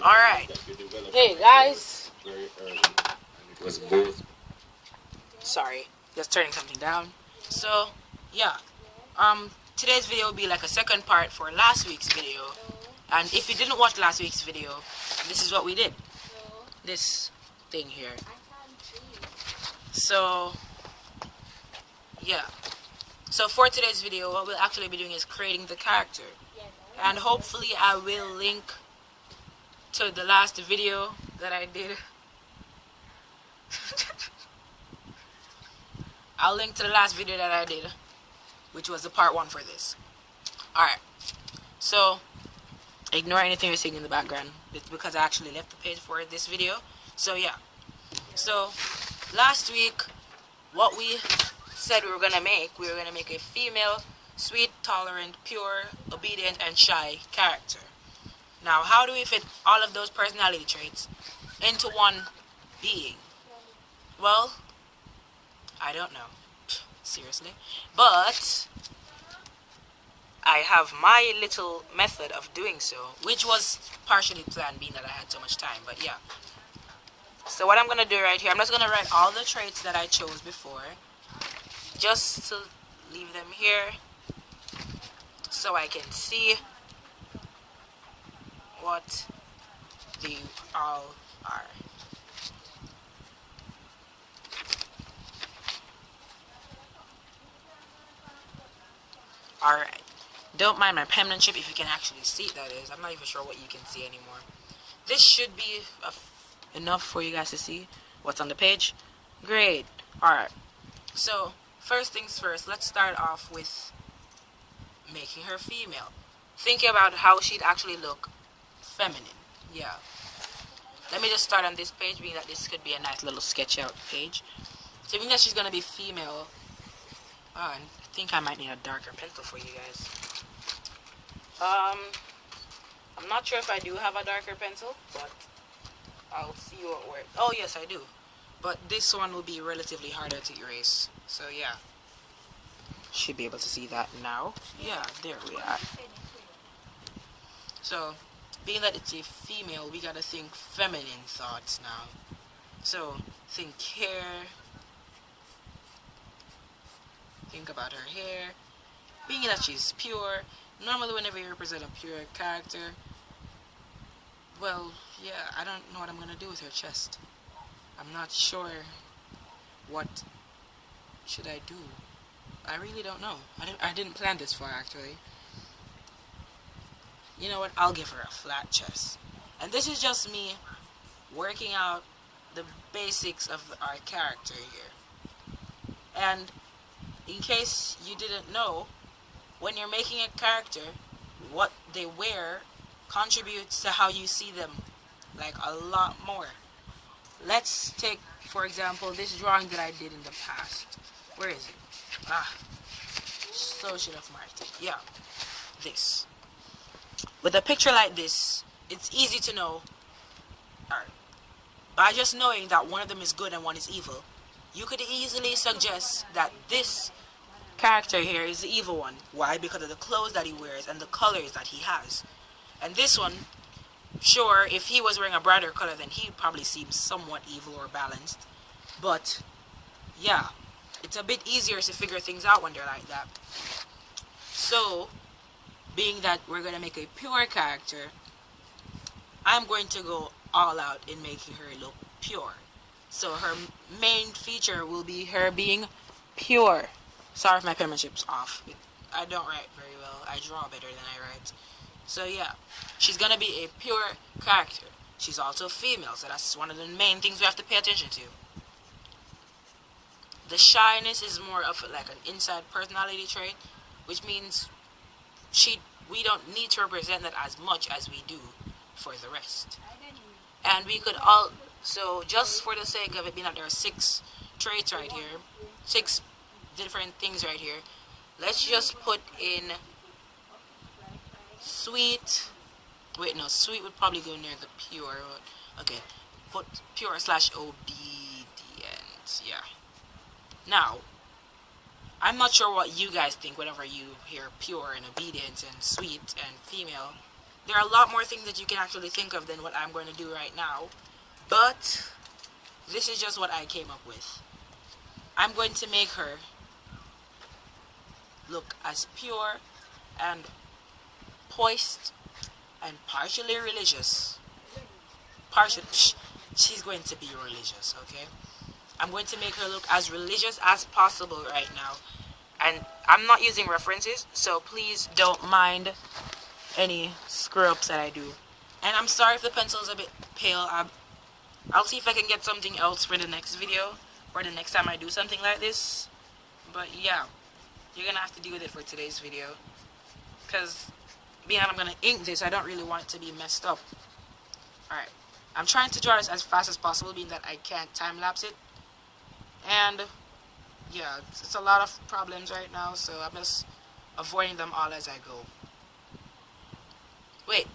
Alright. Hey guys. It was both. Sorry, just turning something down. So, yeah. Today's video will be like a second part for last week's video. And if you didn't watch last week's video, this is what we did. This thing here. So, yeah. So for today's video, what we'll actually be doing is creating the character. And hopefully I will link to the last video that I did. I'll link to the last video that I did, which was the part 1 for this. Alright. So, ignore anything you're seeing in the background. It's because I actually left the page for this video. So yeah. So, last week, what we said we were going to make a female, sweet, tolerant, pure, obedient, and shy character. Now, how do we fit all of those personality traits into one being? Well, I don't know. Seriously. But I have my little method of doing so, which was partially planned being that I had so much time, but yeah. So what I'm going to do right here, I'm just going to write all the traits that I chose before, just to leave them here so I can see what they all are. Alright. Don't mind my penmanship if you can actually see, that is. I'm not even sure what you can see anymore. This should be enough for you guys to see what's on the page. Great. Alright. So, first things first, let's start off with making her female. Thinking about how she'd actually look feminine. Yeah. Let me just start on this page, being that this could be a nice little sketch out page. So, being that she's going to be female, I think I might need a darker pencil for you guys. I'm not sure if I do have a darker pencil, but I'll see what works. Oh, yes, I do. But this one will be relatively harder to erase. So, yeah. Should be able to see that now. Yeah, there we are. So, being that it's a female, we gotta think feminine thoughts now. So, think hair. Think about her hair. Being that she's pure, normally whenever you represent a pure character, well, yeah, I don't know what I'm gonna do with her chest. I'm not sure what should I do. I really don't know. I didn't plan this far, actually. You know what? I'll give her a flat chest. And this is just me working out the basics of our character here. And in case you didn't know, when you're making a character, what they wear contributes to how you see them, like a lot more. Let's take, for example, this drawing that I did in the past. Where is it? So should have marked it. Yeah, this. With a picture like this, it's easy to know, by just knowing that one of them is good and one is evil, you could easily suggest that this character here is the evil one. Why? Because of the clothes that he wears and the colors that he has. And this one, sure, if he was wearing a brighter color, then he probably seems somewhat evil or balanced. But, yeah, it's a bit easier to figure things out when they're like that. So, being that we're going to make a pure character, I'm going to go all out in making her look pure. So her main feature will be her being pure. Sorry if my penmanship's off. I don't write very well. I draw better than I write. So yeah, she's going to be a pure character. She's also female, so that's one of the main things we have to pay attention to. The shyness is more of like an inside personality trait, which means we don't need to represent that as much as we do for the rest. And we could all, so just for the sake of it being that there are 6 traits right here, 6 different things right here, let's just put in sweet. Wait, no, sweet would probably go near the pure. Okay, put pure / obedient. Yeah. Now, I'm not sure what you guys think whenever you hear pure and obedient and sweet and female. There are a lot more things that you can actually think of than what I'm going to do right now, but this is just what I came up with. I'm going to make her look as pure and poised and partially religious. She's going to be religious, okay? I'm going to make her look as religious as possible right now. And I'm not using references, so please don't mind any screw-ups that I do. And I'm sorry if the pencil is a bit pale. I'll see if I can get something else for the next video, or the next time I do something like this. But yeah, you're gonna have to deal with it for today's video, because being that I'm gonna ink this, I don't really want it to be messed up. Alright, I'm trying to draw this as fast as possible, being that I can't time-lapse it. And yeah, it's a lot of problems right now, so I'm just avoiding them all as I go. Wait.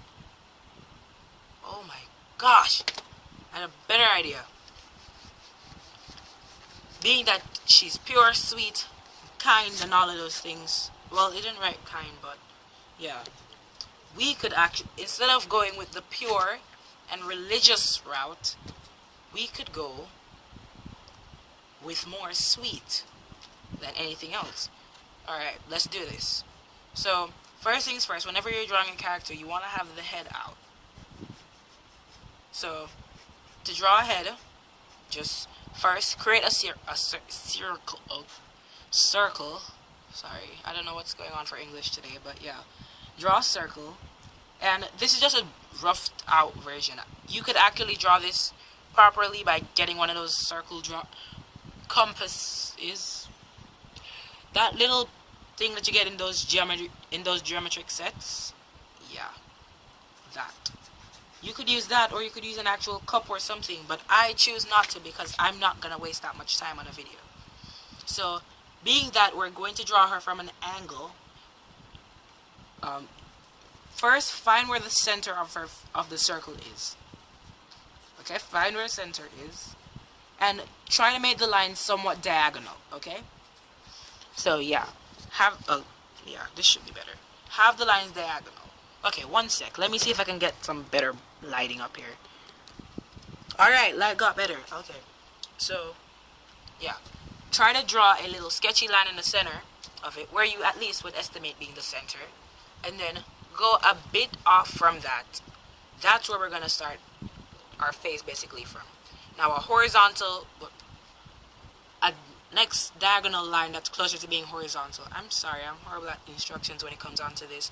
Oh my gosh. I had a better idea. Being that she's pure, sweet, kind, and all of those things. Well, it didn't write kind, but yeah. We could actually, instead of going with the pure and religious route, we could go with more sweet than anything else. Alright, let's do this. So, first things first, whenever you're drawing a character, you want to have the head out. So, to draw a head, just first create a circle. Sorry, I don't know what's going on for English today, but yeah. Draw a circle, and this is just a roughed out version. You could actually draw this properly by getting one of those circle compasses. That little thing that you get in those geometric sets. Yeah, that. You could use that, or you could use an actual cup or something, but I choose not to because I'm not gonna waste that much time on a video. So, being that we're going to draw her from an angle, first find where the center of the circle is. Okay, find where the center is, and try to make the line somewhat diagonal. Okay. So yeah, yeah, this should be better. Have the lines diagonal. Okay, one sec. Let me see if I can get some better lighting up here. Alright, light got better. Okay. So, yeah. Try to draw a little sketchy line in the center of it, where you at least would estimate being the center. And then go a bit off from that. That's where we're going to start our face basically from. Now, a next diagonal line that's closer to being horizontal. I'm sorry, I'm horrible at instructions when it comes on to this.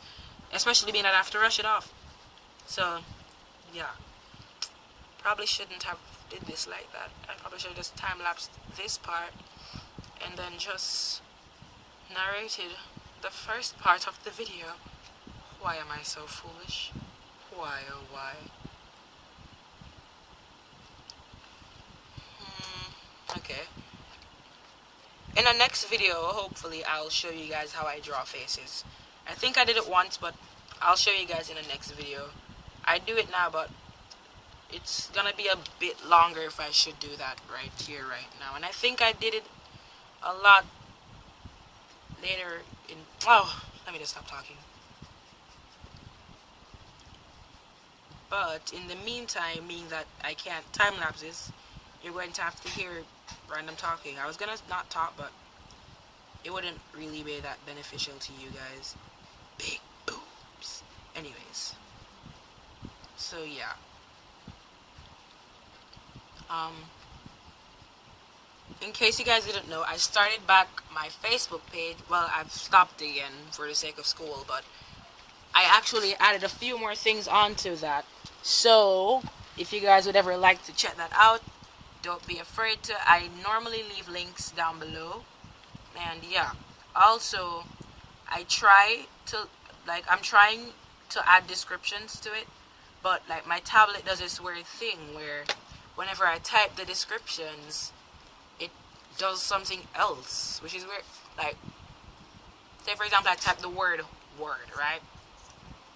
Especially being that I have to rush it off. So, yeah. Probably shouldn't have did this like that. I probably should have just time-lapsed this part and then just narrated the first part of the video. Why am I so foolish? Why, oh why? Okay. In the next video, hopefully, I'll show you guys how I draw faces. I think I did it once, but I'll show you guys in the next video. I do it now, but it's gonna be a bit longer if I should do that right here, right now. And I think I did it a lot later in... Oh, let me just stop talking. But in the meantime, being that I can't time-lapse this, you're going to have to hear random talking. I was gonna not talk, but it wouldn't really be that beneficial to you guys. Big boobs. Anyways. So yeah. In case you guys didn't know, I started back my Facebook page. Well, I've stopped again for the sake of school, but I actually added a few more things onto that. So, if you guys would ever like to check that out, don't be afraid to. I normally leave links down below. And yeah. Also, I'm trying to add descriptions to it, but like my tablet does this weird thing where whenever I type the descriptions, it does something else, which is weird. Like, say for example, I type the word right?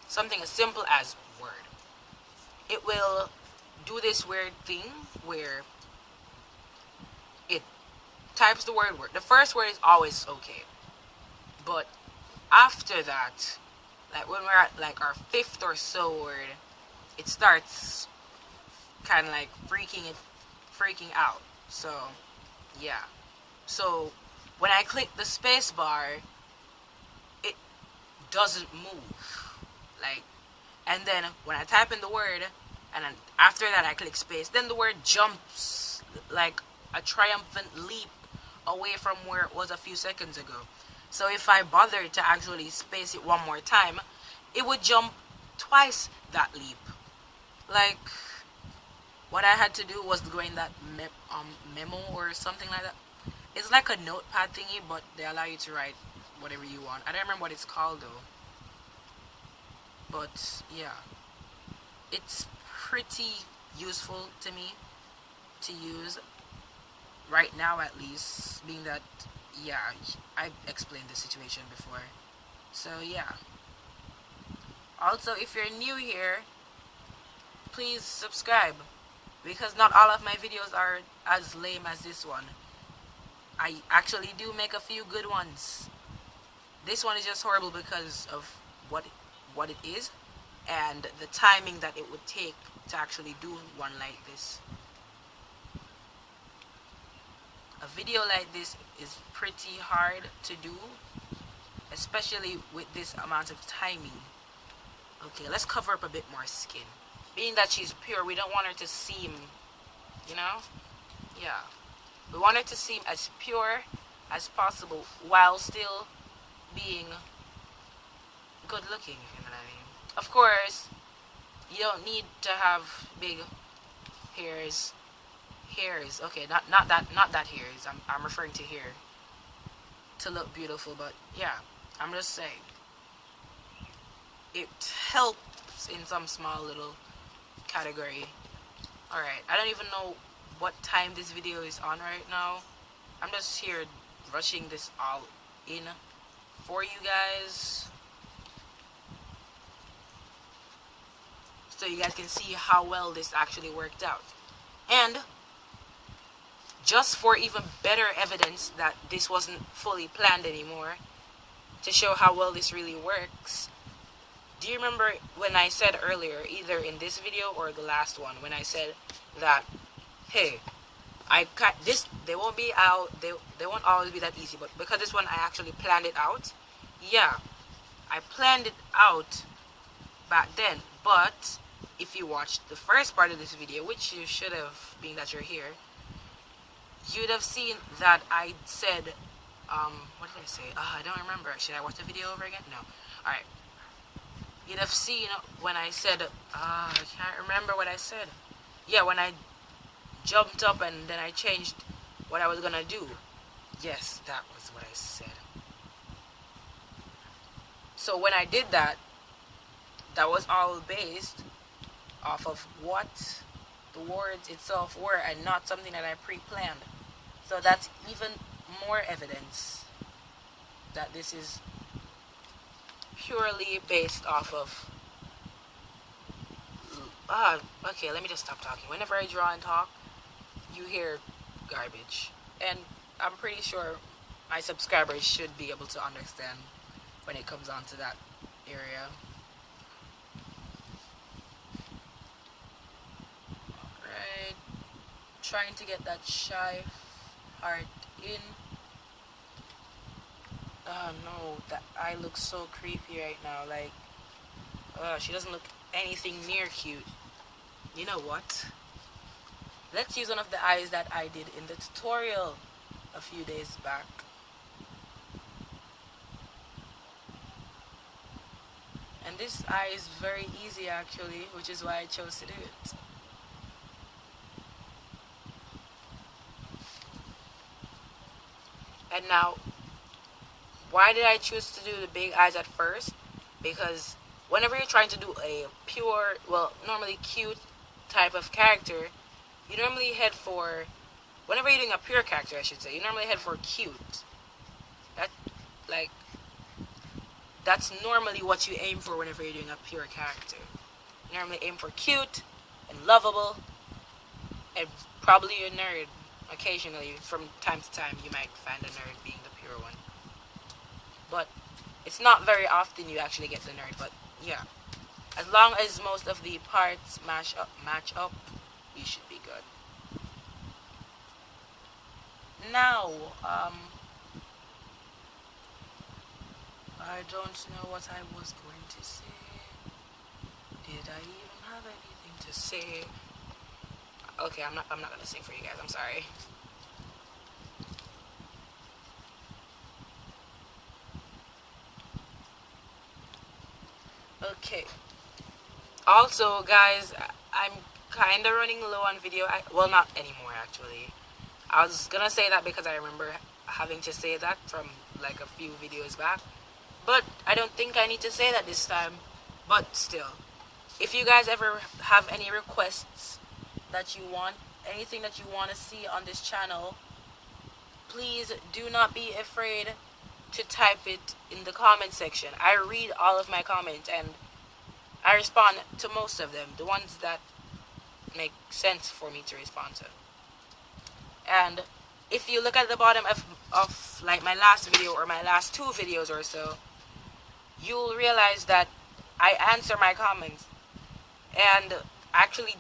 Something as simple as word. It will do this weird thing where it types the word. The first word is always okay, but after that, like when we're at like our fifth or so word, it starts kind of like freaking out. So yeah. So when I click the space bar, it doesn't move. Like, and then when I type in the word, and then after that I click space, then the word jumps like a triumphant leap away from where it was a few seconds ago. So if I bothered to actually space it one more time, it would jump twice that leap. Like, what I had to do was go in that memo or something like that. It's like a notepad thingy, but they allow you to write whatever you want. I don't remember what it's called though. But yeah, it's pretty useful to me to use right now, at least, being that, yeah, I've explained the situation before. So yeah. Also, if you're new here, please subscribe, because not all of my videos are as lame as this one. I actually do make a few good ones. This one is just horrible because of what it is and the timing that it would take to actually do one like this. A video like this is pretty hard to do, especially with this amount of timing. Okay, let's cover up a bit more skin. Being that she's pure, we don't want her to seem, you know? Yeah. We want her to seem as pure as possible while still being good looking, if you know what I mean. Of course, you don't need to have big hairs. Okay, not that hairs. I'm referring to hair to look beautiful, but yeah, I'm just saying it helps in some small little category. Alright, I don't even know what time this video is on right now. I'm just here rushing this all in for you guys, so you guys can see how well this actually worked out. And just for even better evidence that this wasn't fully planned anymore, to show how well this really works, do you remember when I said earlier, either in this video or the last one, when I said that, hey, they won't be out, they won't always be that easy, but because this one I actually planned it out. Yeah, I planned it out back then, but if you watched the first part of this video, which you should have, being that you're here, you'd have seen that I said, what did I say? I don't remember. Should I watch the video over again? No. Alright. You'd have seen when I said, I can't remember what I said. Yeah, when I jumped up and then I changed what I was gonna do. Yes, that was what I said. So when I did that, that was all based off of what the words itself were and not something that I pre-planned. So that's even more evidence that this is purely based off of okay, let me just stop talking. Whenever I draw and talk, you hear garbage, and I'm pretty sure my subscribers should be able to understand when it comes on to that area. Alright, trying to get that shy heart in. Oh no, that eye looks so creepy right now. Like, she doesn't look anything near cute. You know what? Let's use one of the eyes that I did in the tutorial a few days back. And this eye is very easy actually, which is why I chose to do it. And now, why did I choose to do the big eyes at first? Because whenever you're trying to do a pure, well, normally cute type of character, you normally head for, whenever you're doing a pure character, I should say, you normally head for cute. That's normally what you aim for whenever you're doing a pure character. You normally aim for cute and lovable, and probably a nerd. Occasionally, from time to time, you might find a nerd being the pure one. But It's not very often you actually get the nerd, but yeah. As long as most of the parts match up, you should be good. Now, I don't know what I was going to say. Did I even have anything to say? Okay, I'm not gonna sing for you guys. I'm sorry. Okay. Also, guys, I'm kind of running low on video. Well, not anymore, actually. I was gonna say that because I remember having to say that from like a few videos back. But I don't think I need to say that this time. But still, if you guys ever have any requests that you want, anything that you want to see on this channel, please do not be afraid to type it in the comment section. I read all of my comments and I respond to most of them, the ones that make sense for me to respond to. And if you look at the bottom of like my last video or my last 2 videos or so, you'll realize that I answer my comments and actually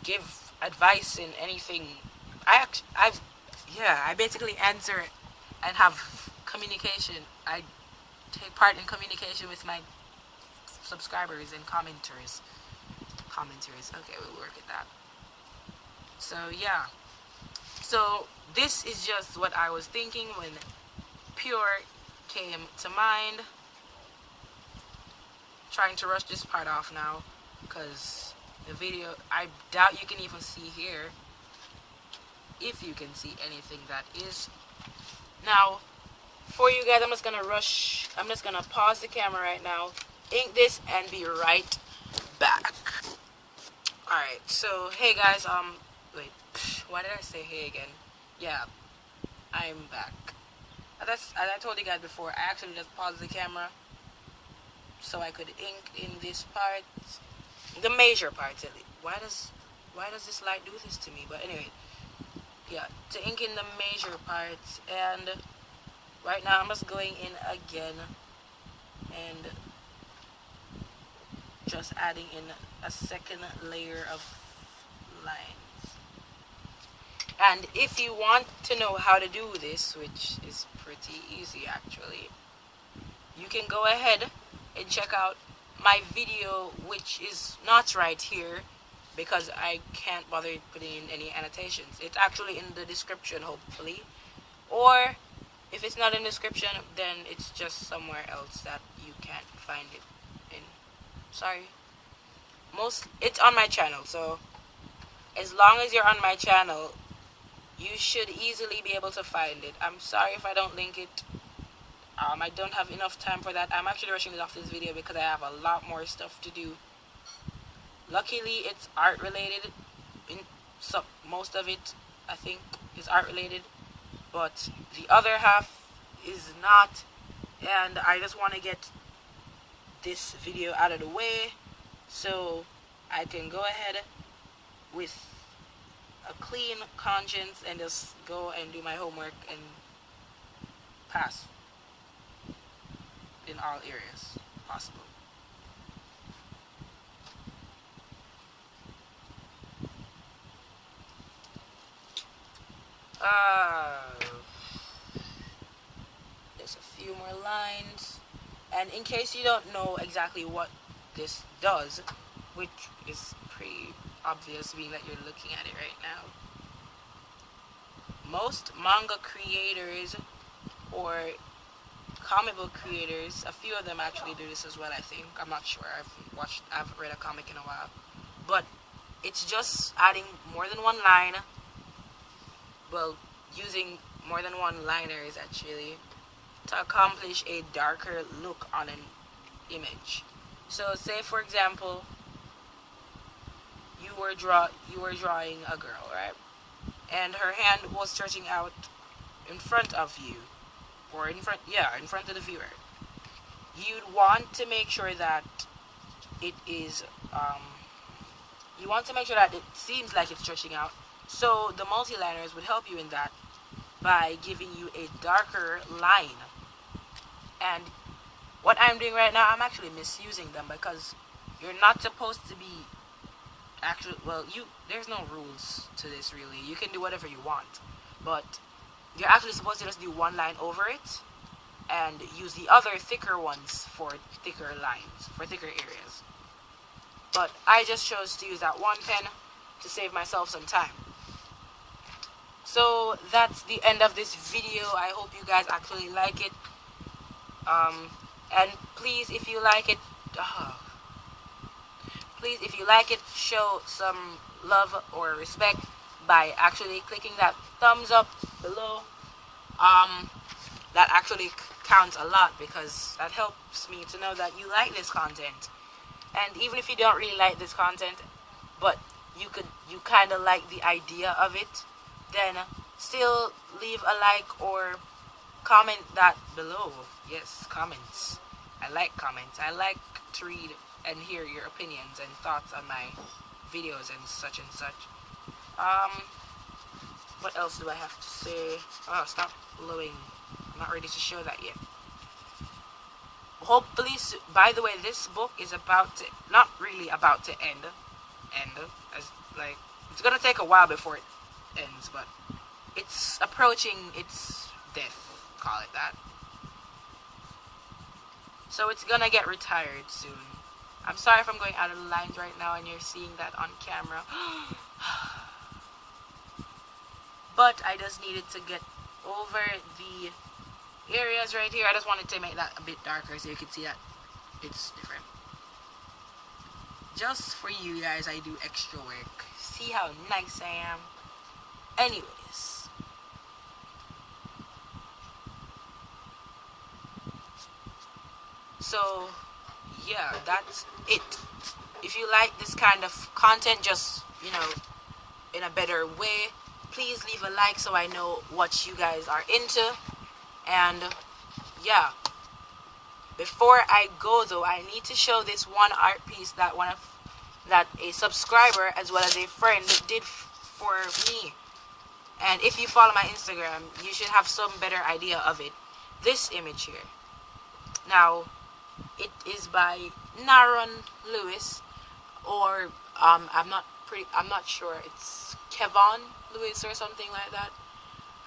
give advice in anything. I basically answer and have communication. I take part in communication with my subscribers and commenters. Okay, we'll work at that. So yeah. So this is just what I was thinking when Pure came to mind. Trying to rush this part off now because the video, I doubt you can even see here, if you can see anything that is. Now for you guys, I'm just gonna pause the camera right now, ink this, and be right back. Alright, so hey guys, wait, why did I say hey again? Yeah, I'm back. As I told you guys before, I actually just paused the camera so I could ink in this part, the major parts at least. Why does this light do this to me? But anyway, yeah, to ink in the major parts. And right now I'm just going in again and just adding in a second layer of lines. And if you want to know how to do this, which is pretty easy actually, you can go ahead and check out my video, which is not right here because I can't bother putting in any annotations. It's actually in the description, hopefully, or if it's not in the description, then it's just somewhere else that you can't find it in. Sorry. It's on my channel, so as long as you're on my channel, you should easily be able to find it. I'm sorry if I don't link it. I don't have enough time for that. I'm actually rushing it off this video because I have a lot more stuff to do. Luckily, it's art related. Most of it, I think, is art related, but the other half is not. And I just want to get this video out of the way so I can go ahead with a clean conscience and just go and do my homework and pass in all areas possible. There's a few more lines, and in case you don't know exactly what this does, which is pretty obvious being that you're looking at it right now, most manga creators or comic book creators, a few of them actually do this as well, I think. I'm not sure. I've read a comic in a while. But it's just adding more than one line. Well, using more than one liners actually to accomplish a darker look on an image. So say for example, you were drawing a girl, right? And her hand was stretching out in front of you. Or in front of the viewer. You'd want to make sure that it is, you want to make sure that it seems like it's stretching out. So the multi-liners would help you in that by giving you a darker line. And what I'm doing right now, I'm actually misusing them, because you're not supposed to be there's no rules to this really. You can do whatever you want, but you're actually supposed to just do one line over it and use the other thicker ones for thicker lines, for thicker areas. But I just chose to use that one pen to save myself some time. So that's the end of this video. I hope you guys actually like it. And please, if you like it, show some love or respect by actually clicking that thumbs up below. That actually counts a lot, because that helps me to know that you like this content. And even if you don't really like this content, but you kind of like the idea of it, then still leave a like or comment that below. Yes, comments. I like comments. I like to read and hear your opinions and thoughts on my videos and such and such. What else do I have to say? Oh, stop blowing. I'm not ready to show that yet. Hopefully, by the way, this book is not really about to end, as like, it's gonna take a while before it ends, but it's approaching its death, call it that. So it's gonna get retired soon. I'm sorry if I'm going out of the lines right now and you're seeing that on camera. But I just needed to get over the areas right here. I just wanted to make that a bit darker so you can see that it's different. Just for you guys, I do extra work. See how nice I am? Anyways. So, yeah, that's it. If you like this kind of content, just, in a better way, please leave a like so I know what you guys are into. And, yeah. Before I go, though, I need to show this one art piece that a subscriber as well as a friend did for me. And if you follow my Instagram, you should have some better idea of it. This image here. Now, it is by Naron Lewis, or I'm not sure. It's Kevon Lewis or something like that.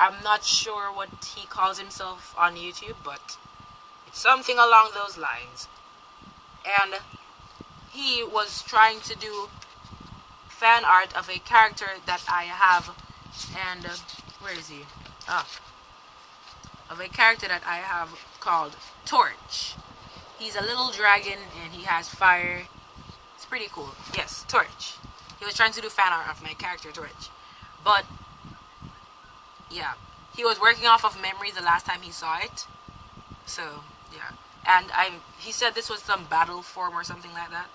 I'm not sure what he calls himself on YouTube, but it's something along those lines. And he was trying to do fan art of a character that I have, and where is he? Of a character that I have called Torch. He's a little dragon and he has fire. It's pretty cool. Yes, Torch. He was trying to do fan art of my character Torch, but yeah, he was working off of memory the last time he saw it. So yeah, and he said this was some battle form or something like that.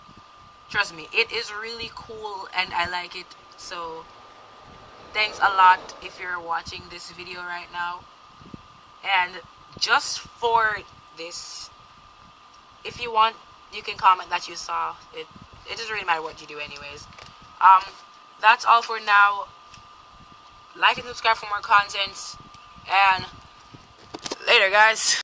Trust me, it is really cool and I like it. So thanks a lot if you're watching this video right now. And just for this, if you want, you can comment that you saw it. It doesn't really matter what you do anyways. That's all for now. Like and subscribe for more content, and later guys.